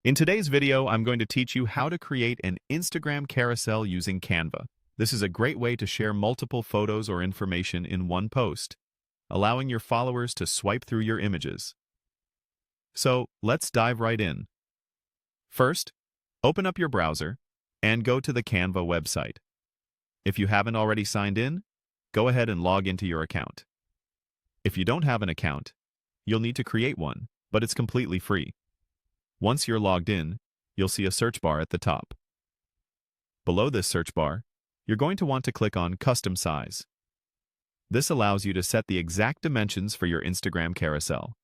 In today's video, I'm going to teach you how to create an Instagram carousel using Canva. This is a great way to share multiple photos or information in one post, allowing your followers to swipe through your images. So, let's dive right in. First, open up your browser and go to the Canva website. If you haven't already signed in, go ahead and log into your account. If you don't have an account, you'll need to create one, but it's completely free. Once you're logged in, you'll see a search bar at the top. Below this search bar, you're going to want to click on Custom Size. This allows you to set the exact dimensions for your Instagram carousel.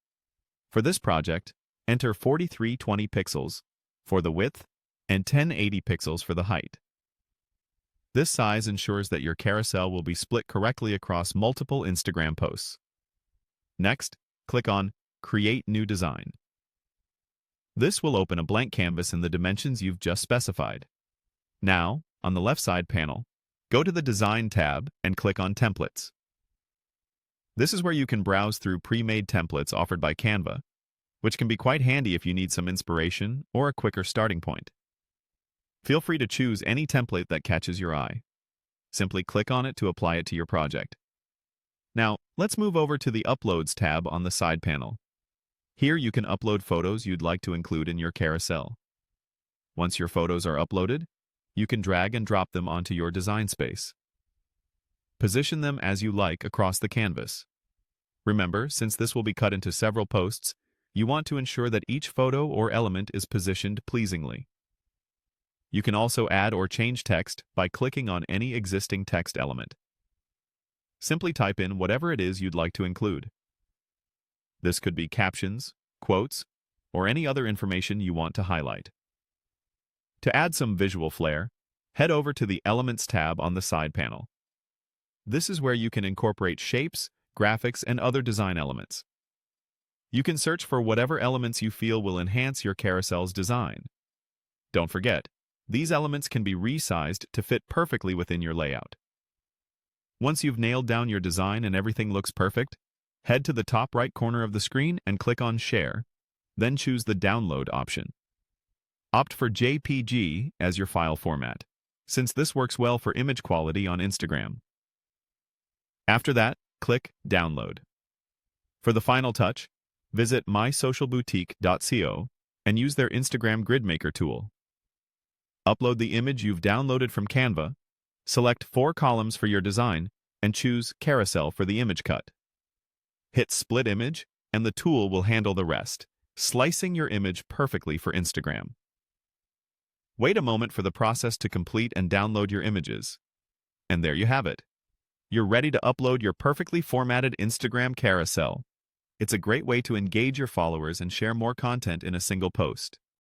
For this project, enter 4320 pixels for the width and 1080 pixels for the height. This size ensures that your carousel will be split correctly across multiple Instagram posts. Next, click on Create New Design. This will open a blank canvas in the dimensions you've just specified. Now, on the left side panel, go to the Design tab and click on Templates. This is where you can browse through pre-made templates offered by Canva, which can be quite handy if you need some inspiration or a quicker starting point. Feel free to choose any template that catches your eye. Simply click on it to apply it to your project. Now, let's move over to the Uploads tab on the side panel. Here you can upload photos you'd like to include in your carousel. Once your photos are uploaded, you can drag and drop them onto your design space. Position them as you like across the canvas. Remember, since this will be cut into several posts, you want to ensure that each photo or element is positioned pleasingly. You can also add or change text by clicking on any existing text element. Simply type in whatever it is you'd like to include. This could be captions, quotes, or any other information you want to highlight. To add some visual flair, head over to the Elements tab on the side panel. This is where you can incorporate shapes, graphics, and other design elements. You can search for whatever elements you feel will enhance your carousel's design. Don't forget, these elements can be resized to fit perfectly within your layout. Once you've nailed down your design and everything looks perfect, head to the top right corner of the screen and click on Share, then choose the Download option. Opt for JPG as your file format, since this works well for image quality on Instagram. After that, click Download. For the final touch, visit mysocialboutique.co and use their Instagram Grid Maker tool. Upload the image you've downloaded from Canva, select 4 columns for your design, and choose Carousel for the image cut. Hit Split Image, and the tool will handle the rest, slicing your image perfectly for Instagram. Wait a moment for the process to complete and download your images. And there you have it. You're ready to upload your perfectly formatted Instagram carousel. It's a great way to engage your followers and share more content in a single post.